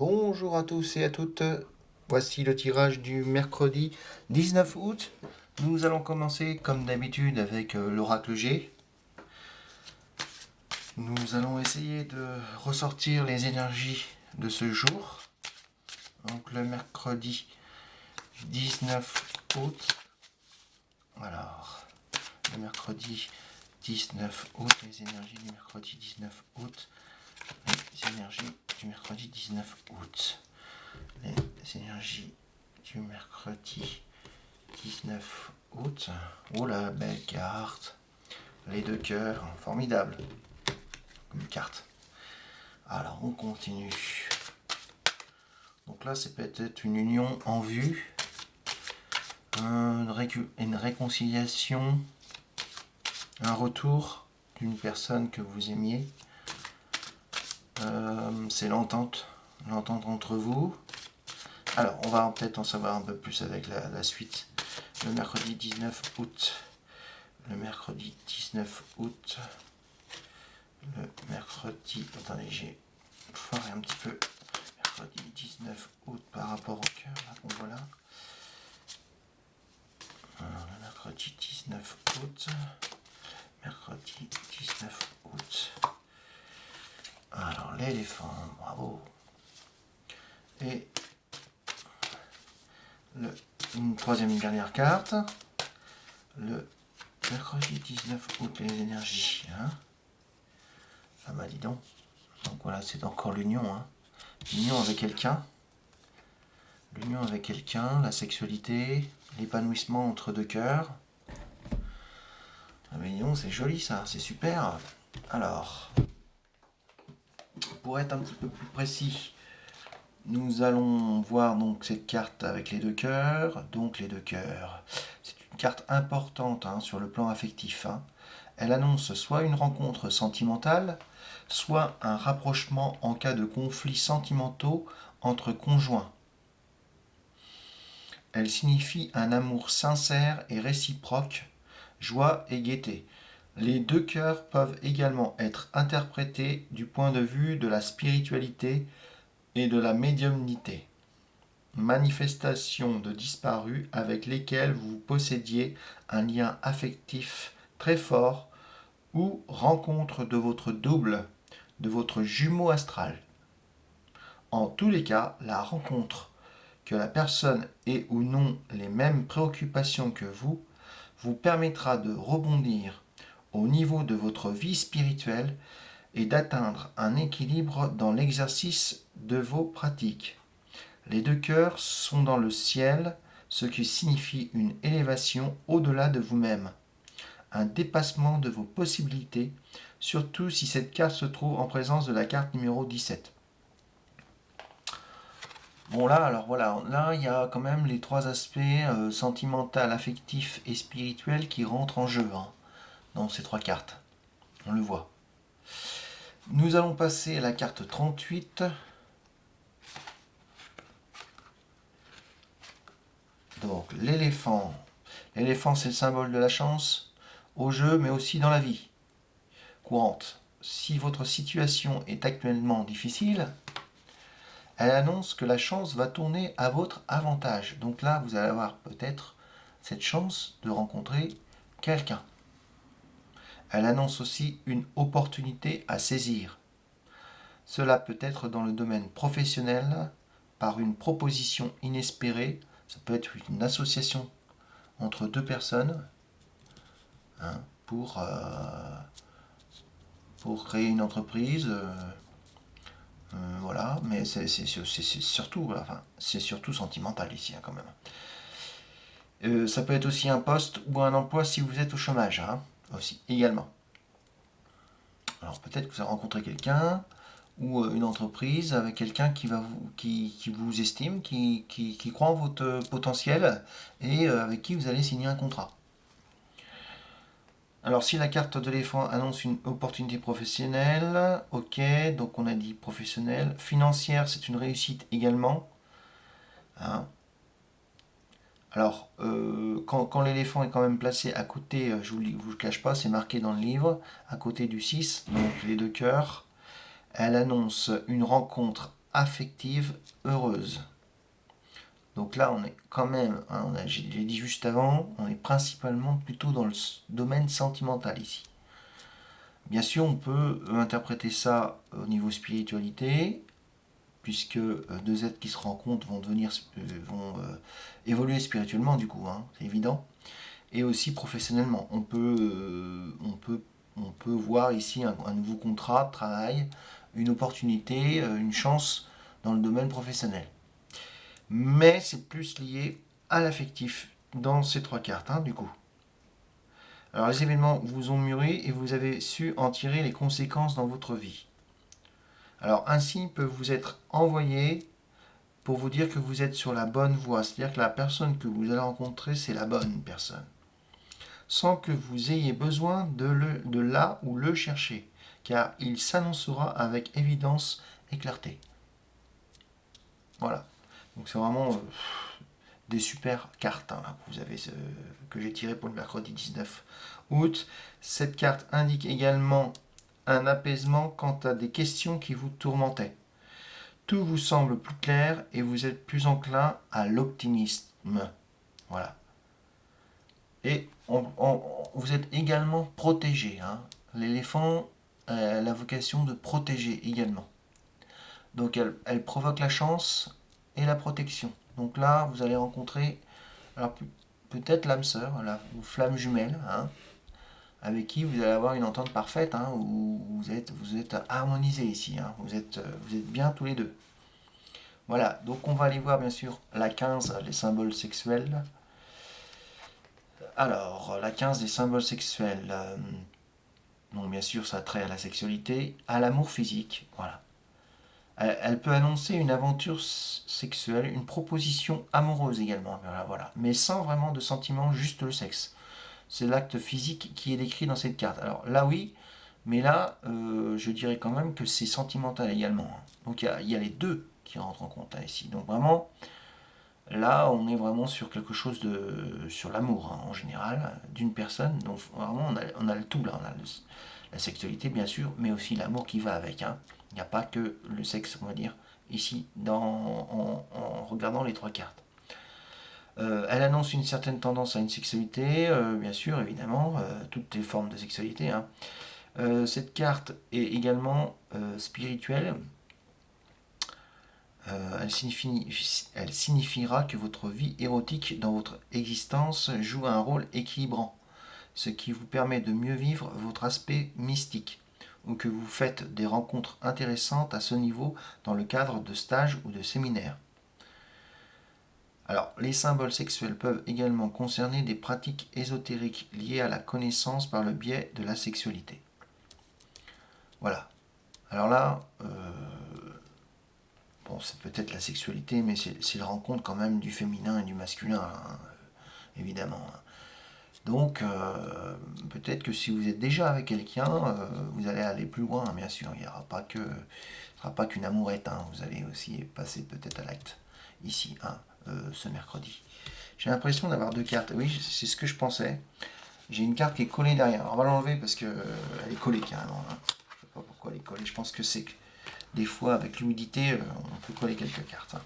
Bonjour à tous et à toutes, voici le tirage du mercredi 19 août. Nous allons commencer comme d'habitude avec l'oracle G. Nous allons essayer de ressortir les énergies de ce jour. Donc le mercredi 19 août. Alors, le mercredi 19 août, les énergies du mercredi 19 août. Les énergies du mercredi 19 août. Les énergies du mercredi 19 août. Oh la belle carte. Les deux cœurs, formidable. Comme carte. Alors on continue. Donc là c'est peut-être une union en vue. Une réconciliation. Un retour d'une personne que vous aimiez. C'est l'entente entre vous. Alors, on va peut-être en savoir un peu plus avec la suite. Le mercredi 19 août. Le mercredi 19 août. Le mercredi... Attendez, j'ai foiré un petit peu. Mercredi 19 août par rapport au cœur, là, qu'on voit là. Alors, le mercredi 19 août. Mercredi 19 août. Alors, l'éléphant, bravo. Et une troisième et dernière carte. Le mercredi 19 août, les énergies. Hein. Ah bah dis donc. Donc voilà, c'est encore l'union. Hein. L'union avec quelqu'un. L'union avec quelqu'un, la sexualité, l'épanouissement entre deux cœurs. Ah mais dis donc, c'est joli ça, c'est super. Alors, pour être un petit peu plus précis, nous allons voir donc cette carte avec les deux cœurs. Donc les deux cœurs, c'est une carte importante sur le plan affectif. Elle annonce soit une rencontre sentimentale, soit un rapprochement en cas de conflits sentimentaux entre conjoints. Elle signifie un amour sincère et réciproque, joie et gaieté. Les deux cœurs peuvent également être interprétés du point de vue de la spiritualité et de la médiumnité. Manifestation de disparus avec lesquels vous possédiez un lien affectif très fort ou rencontre de votre double, de votre jumeau astral. En tous les cas, la rencontre, que la personne ait ou non les mêmes préoccupations que vous permettra de rebondir au niveau de votre vie spirituelle et d'atteindre un équilibre dans l'exercice de vos pratiques. Les deux cœurs sont dans le ciel, ce qui signifie une élévation au-delà de vous-même, un dépassement de vos possibilités, surtout si cette carte se trouve en présence de la carte numéro 17. Bon là, alors voilà, là il y a quand même les trois aspects sentimental, affectif et spirituel qui rentrent en jeu dans ces trois cartes. On le voit. Nous allons passer à la carte 38. Donc l'éléphant. L'éléphant c'est le symbole de la chance au jeu mais aussi dans la vie courante. Si votre situation est actuellement difficile, elle annonce que la chance va tourner à votre avantage. Donc là, vous allez avoir peut-être cette chance de rencontrer quelqu'un. Elle annonce aussi une opportunité à saisir. Cela peut être dans le domaine professionnel, par une proposition inespérée. Ça peut être une association entre deux personnes pour créer une entreprise. Voilà, mais c'est surtout, enfin, c'est surtout sentimental ici quand même. Ça peut être aussi un poste ou un emploi si vous êtes au chômage, aussi, également. Alors peut-être que vous avez rencontré quelqu'un ou une entreprise avec quelqu'un qui vous estime, qui croit en votre potentiel et avec qui vous allez signer un contrat. Alors si la carte de l'éléphant annonce une opportunité professionnelle, ok, donc on a dit professionnelle. Financière, c'est une réussite également. Alors, quand l'éléphant est quand même placé à côté, je ne vous le cache pas, c'est marqué dans le livre, à côté du 6, donc les deux cœurs, elle annonce une rencontre affective heureuse. Donc là, on est quand même, hein, j'ai dit juste avant, on est principalement plutôt dans le domaine sentimental ici. Bien sûr, on peut interpréter ça au niveau spiritualité, puisque deux êtres qui se rencontrent vont évoluer spirituellement du coup, hein, c'est évident. Et aussi professionnellement, on peut voir ici un nouveau contrat de travail, une opportunité, une chance dans le domaine professionnel. Mais c'est plus lié à l'affectif dans ces trois cartes, hein, du coup. Alors les événements vous ont mûri et vous avez su en tirer les conséquences dans votre vie. Alors un signe peut vous être envoyé pour vous dire que vous êtes sur la bonne voie, c'est-à-dire que la personne que vous allez rencontrer, c'est la bonne personne, sans que vous ayez besoin de là ou le chercher, car il s'annoncera avec évidence et clarté. Voilà. Donc c'est vraiment des super cartes, hein, que vous avez, que j'ai tirées pour le mercredi 19 août. Cette carte indique également un apaisement quant à des questions qui vous tourmentaient. Tout vous semble plus clair et vous êtes plus enclin à l'optimisme. Voilà. Et vous êtes également protégé, hein. L'éléphant a la vocation de protéger également. Donc elle provoque la chance et la protection. Donc là, vous allez rencontrer alors peut-être l'âme sœur, ou flamme jumelle, hein, avec qui vous allez avoir une entente parfaite, hein, où vous êtes harmonisés ici, hein, vous êtes bien tous les deux. Voilà, donc on va aller voir bien sûr la 15, les symboles sexuels. Alors, la 15 des symboles sexuels, donc bien sûr ça a trait à la sexualité, à l'amour physique, voilà. Elle peut annoncer une aventure sexuelle, une proposition amoureuse également, voilà. Mais sans vraiment de sentiment, juste le sexe. C'est l'acte physique qui est décrit dans cette carte. Alors là oui, mais là je dirais quand même que c'est sentimental également, hein. Donc il y a les deux qui rentrent en compte, hein, ici. Donc vraiment, là on est vraiment sur quelque chose sur l'amour, hein, en général, d'une personne. Donc vraiment on a le tout là, la sexualité bien sûr, mais aussi l'amour qui va avec, hein. Il n'y a pas que le sexe, on va dire, ici, en regardant les trois cartes. Elle annonce une certaine tendance à une sexualité, bien sûr, évidemment, toutes les formes de sexualité, hein. Cette carte est également spirituelle. Elle signifiera que votre vie érotique dans votre existence joue un rôle équilibrant, ce qui vous permet de mieux vivre votre aspect mystique, ou que vous faites des rencontres intéressantes à ce niveau dans le cadre de stages ou de séminaires. Alors, les symboles sexuels peuvent également concerner des pratiques ésotériques liées à la connaissance par le biais de la sexualité. Voilà. Alors là, bon, c'est peut-être la sexualité, mais c'est la rencontre quand même du féminin et du masculin, hein, évidemment. Donc, peut-être que si vous êtes déjà avec quelqu'un, vous allez aller plus loin, bien sûr. Il n'y aura pas sera pas qu'une amourette, hein. Vous allez aussi passer peut-être à l'acte ici, hein, ce mercredi. J'ai l'impression d'avoir deux cartes. Oui, c'est ce que je pensais. J'ai une carte qui est collée derrière. Alors, on va l'enlever parce qu'elle est collée carrément, hein. Je ne sais pas pourquoi elle est collée. Je pense que c'est que des fois, avec l'humidité, on peut coller quelques cartes, hein.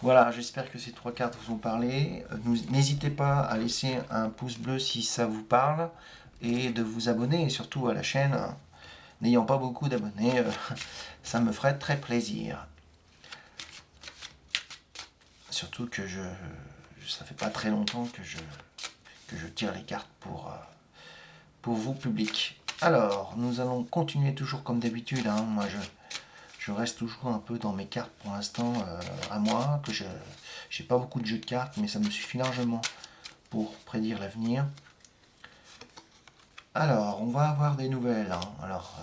Voilà, j'espère que ces trois cartes vous ont parlé. N'hésitez pas à laisser un pouce bleu si ça vous parle et de vous abonner et surtout à la chaîne. N'ayant pas beaucoup d'abonnés, ça me ferait très plaisir. Surtout que ça fait pas très longtemps que je tire les cartes pour vous, public. Alors, nous allons continuer toujours comme d'habitude, hein. Moi, je reste toujours un peu dans mes cartes pour l'instant, à moi, que j'ai pas beaucoup de jeux de cartes, mais ça me suffit largement pour prédire l'avenir. Alors, on va avoir des nouvelles, hein. Alors,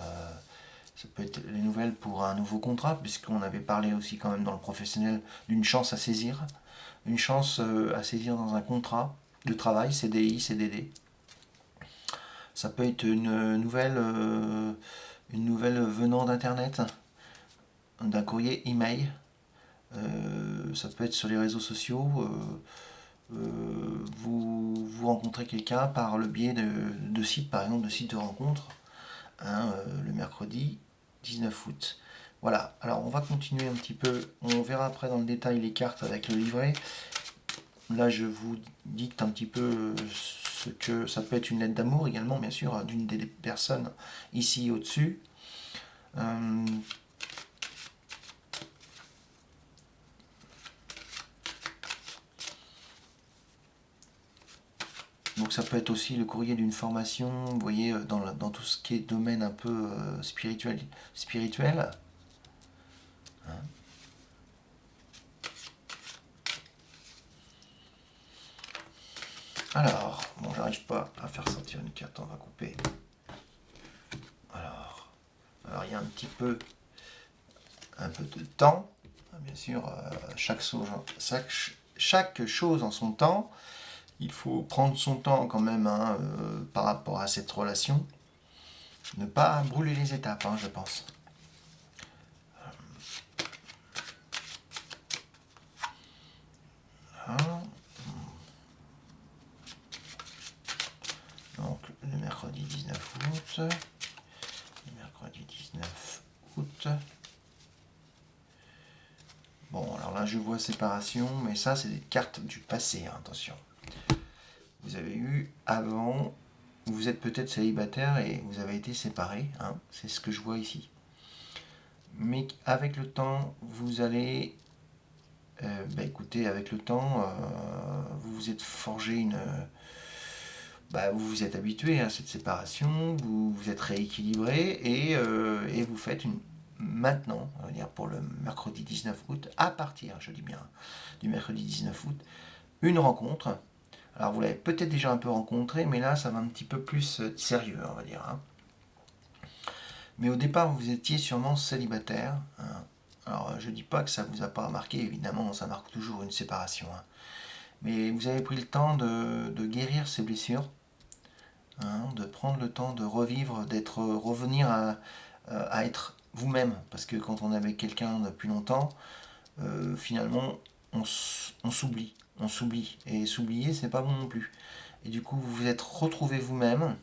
ça peut être les nouvelles pour un nouveau contrat, puisqu'on avait parlé aussi quand même dans le professionnel d'une chance à saisir. Une chance à saisir dans un contrat de travail, CDI, CDD. Ça peut être une nouvelle venant d'Internet, d'un courrier email. Ça peut être sur les réseaux sociaux. Vous rencontrez quelqu'un par le biais de sites, par exemple de sites de rencontres, hein, le mercredi 19 août. Voilà, alors on va continuer un petit peu. On verra après dans le détail les cartes avec le livret. Là, je vous dicte un petit peu ce que ça peut être une lettre d'amour également, bien sûr, d'une des personnes ici au-dessus. Donc ça peut être aussi le courrier d'une formation, vous voyez, dans tout ce qui est domaine un peu spirituel. Hein. Alors, bon, j'arrive pas à faire sortir une carte, on va couper. Alors il y a un peu de temps, bien sûr, chaque chose en son temps. Il faut prendre son temps quand même hein, par rapport à cette relation. Ne pas brûler les étapes, hein, je pense. Voilà. Donc le mercredi 19 août. Le mercredi 19 août. Bon, alors là je vois séparation, mais ça c'est des cartes du passé, hein, attention. Vous avez eu avant, vous êtes peut-être célibataire et vous avez été séparés, hein, c'est ce que je vois ici. Mais avec le temps, vous allez, écoutez, avec le temps, vous vous êtes forgé vous vous êtes habitué à cette séparation, vous vous êtes rééquilibré et vous faites maintenant, on va dire pour le mercredi 19 août, à partir, je dis bien, du mercredi 19 août, une rencontre. Alors vous l'avez peut-être déjà un peu rencontré, mais là ça va un petit peu plus sérieux, on va dire. Hein. Mais au départ, vous étiez sûrement célibataire. Hein. Alors je ne dis pas que ça ne vous a pas marqué, évidemment, ça marque toujours une séparation. Hein. Mais vous avez pris le temps de guérir ces blessures, hein, de prendre le temps de revivre, revenir à être vous-même. Parce que quand on est avec quelqu'un depuis longtemps, finalement, on s'oublie. On s'oublie. Et s'oublier, c'est pas bon non plus. Et du coup, vous vous êtes retrouvé vous-même.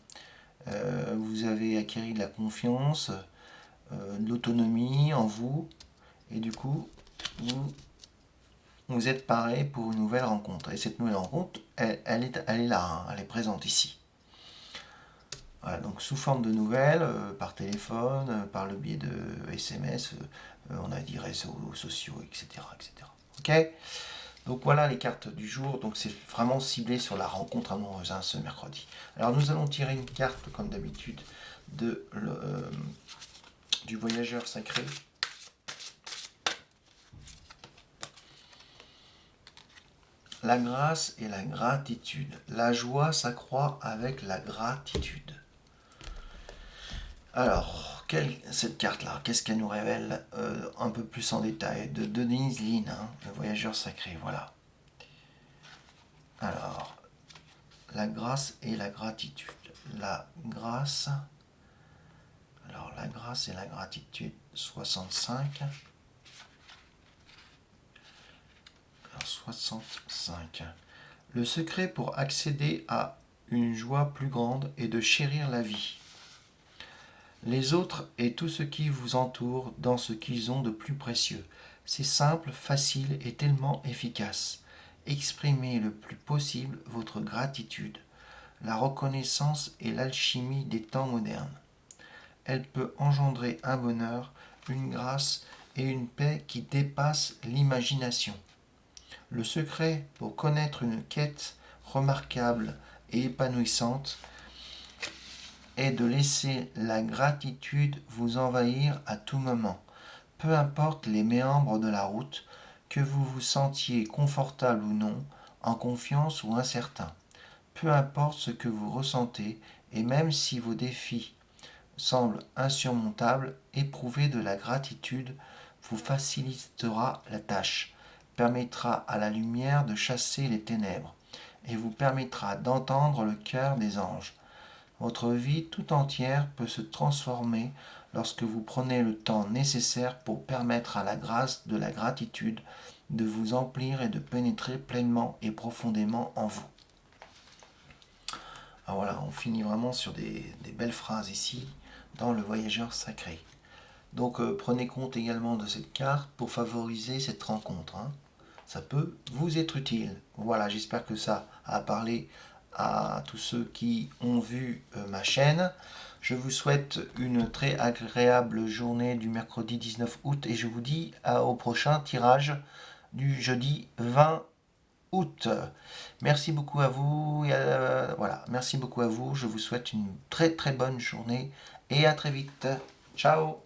Vous avez acquis de la confiance, de l'autonomie en vous. Et du coup, vous êtes paré pour une nouvelle rencontre. Et cette nouvelle rencontre, elle est là, hein, elle est présente ici. Voilà, donc sous forme de nouvelles, par téléphone, par le biais de SMS, on a dit réseaux sociaux, etc. etc. Ok. Donc voilà les cartes du jour, donc c'est vraiment ciblé sur la rencontre amoureuse hein, ce mercredi. Alors nous allons tirer une carte comme d'habitude du voyageur sacré. La grâce et la gratitude. La joie s'accroît avec la gratitude. Alors, cette carte-là, qu'est-ce qu'elle nous révèle un peu plus en détail? De Denise Lin, hein, le voyageur sacré, voilà. Alors, la grâce et la gratitude. La grâce et la gratitude, 65. Alors, 65. Le secret pour accéder à une joie plus grande est de chérir la vie, les autres et tout ce qui vous entoure dans ce qu'ils ont de plus précieux. C'est simple, facile et tellement efficace. Exprimez le plus possible votre gratitude, la reconnaissance et l'alchimie des temps modernes. Elle peut engendrer un bonheur, une grâce et une paix qui dépassent l'imagination. Le secret pour connaître une quête remarquable et épanouissante est de laisser la gratitude vous envahir à tout moment, peu importe les méandres de la route, que vous vous sentiez confortable ou non, en confiance ou incertain. Peu importe ce que vous ressentez, et même si vos défis semblent insurmontables, éprouver de la gratitude vous facilitera la tâche, permettra à la lumière de chasser les ténèbres, et vous permettra d'entendre le cœur des anges. Votre vie tout entière peut se transformer lorsque vous prenez le temps nécessaire pour permettre à la grâce de la gratitude de vous emplir et de pénétrer pleinement et profondément en vous. Alors voilà, on finit vraiment sur des belles phrases ici dans le voyageur sacré. Donc prenez compte également de cette carte pour favoriser cette rencontre, hein. Ça peut vous être utile. Voilà, j'espère que ça a parlé à tous ceux qui ont vu ma chaîne. Je vous souhaite une très agréable journée du mercredi 19 août et je vous dis au prochain tirage du jeudi 20 août. Merci beaucoup à vous. Voilà, merci beaucoup à vous. Je vous souhaite une très très bonne journée et à très vite. Ciao.